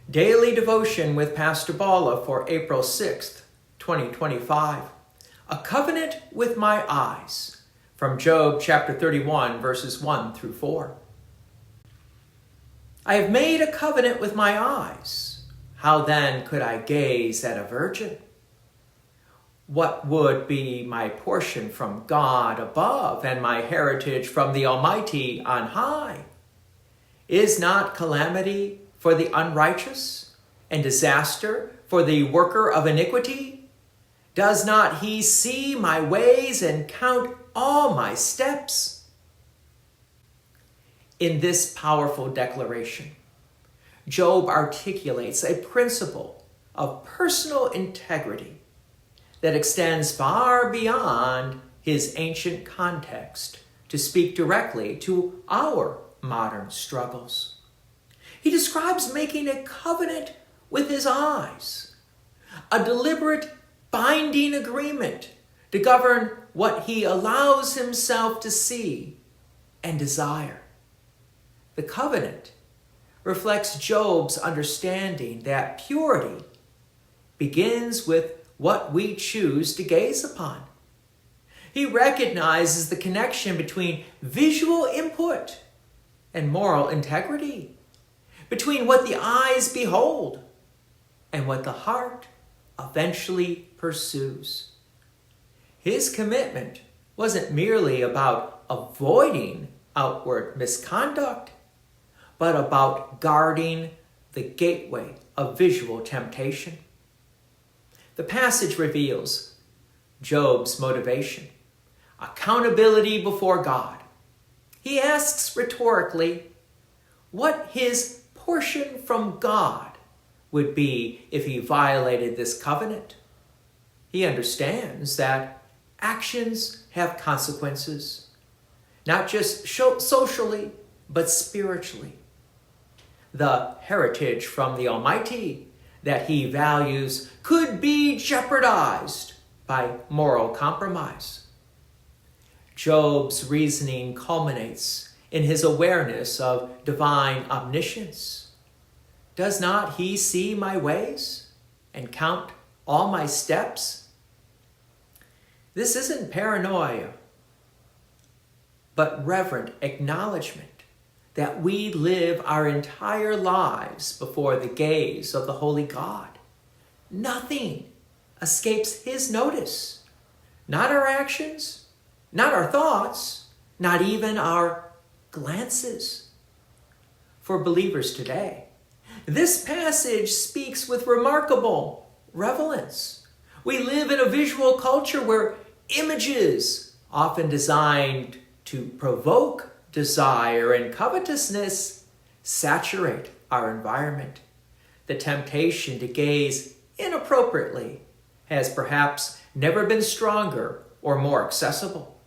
Daily Devotion with Pastor Balla for April 6th, 2025. A Covenant with My Eyes, from Job chapter 31, verses 1 through 4. I have made a covenant with my eyes. How then could I gaze at a virgin? What would be my portion from God above, and my heritage from the Almighty on high? Is not calamity for the unrighteous, and disaster for the worker of iniquity? Does not he see my ways and count all my steps? In this powerful declaration, Job articulates a principle of personal integrity that extends far beyond his ancient context to speak directly to our modern struggles. He describes making a covenant with his eyes, a deliberate binding agreement to govern what he allows himself to see and desire. The covenant reflects Job's understanding that purity begins with what we choose to gaze upon. He recognizes the connection between visual input and moral integrity, between what the eyes behold and what the heart eventually pursues. His commitment wasn't merely about avoiding outward misconduct, but about guarding the gateway of visual temptation. The passage reveals Job's motivation, accountability before God. He asks rhetorically what his portion from God would be if he violated this covenant. He understands that actions have consequences, not just socially, but spiritually. The heritage from the Almighty that he values could be jeopardized by moral compromise. Job's reasoning culminates in his awareness of divine omniscience. Does not he see my ways and count all my steps? This isn't paranoia, but reverent acknowledgement that we live our entire lives before the gaze of the holy God. Nothing escapes his notice. Not our actions, not our thoughts, not even our glances. For believers today, this passage speaks with remarkable relevance. We live in a visual culture where images, often designed to provoke desire and covetousness, saturate our environment. The temptation to gaze inappropriately has perhaps never been stronger or more accessible.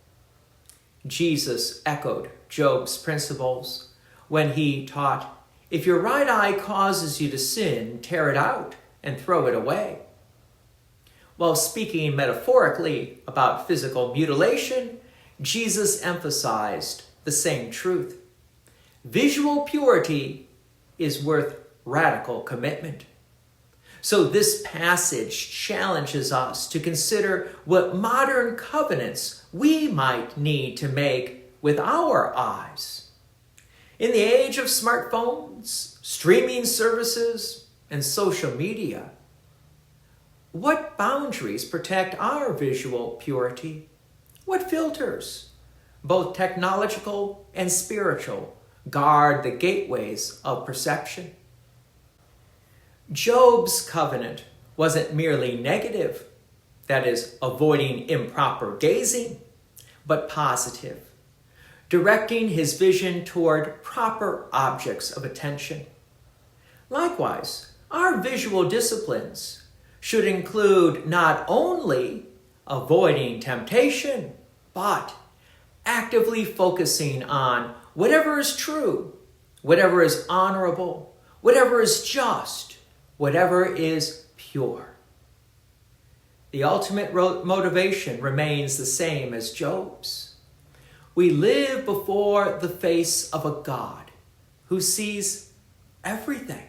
Jesus echoed Job's principles when he taught, "If your right eye causes you to sin, tear it out and throw it away." While speaking metaphorically about physical mutilation, Jesus emphasized the same truth. Visual purity is worth radical commitment. So this passage challenges us to consider what modern covenants we might need to make with our eyes. In the age of smartphones, streaming services, and social media, what boundaries protect our visual purity? What filters, both technological and spiritual, guard the gateways of perception? Job's covenant wasn't merely negative, that is, avoiding improper gazing, but positive, directing his vision toward proper objects of attention. Likewise, our visual disciplines should include not only avoiding temptation, but actively focusing on whatever is true, whatever is honorable, whatever is just, whatever is pure. The ultimate motivation remains the same as Job's. We live before the face of a God who sees everything.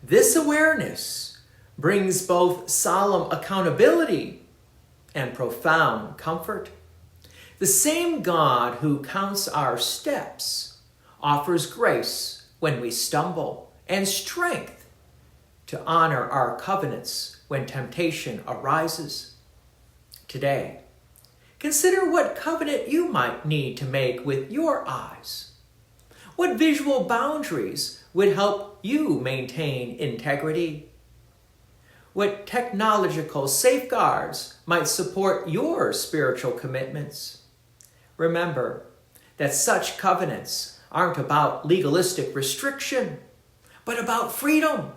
This awareness brings both solemn accountability and profound comfort. The same God who counts our steps offers grace when we stumble and strength to honor our covenants when temptation arises. Today, consider what covenant you might need to make with your eyes. What visual boundaries would help you maintain integrity? What technological safeguards might support your spiritual commitments? Remember that such covenants aren't about legalistic restriction, but about freedom.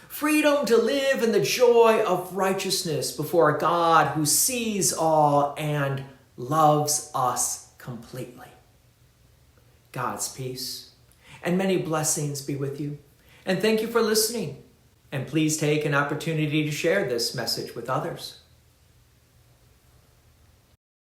Freedom to live in the joy of righteousness before a God who sees all and loves us completely. God's peace and many blessings be with you. And thank you for listening. And please take an opportunity to share this message with others.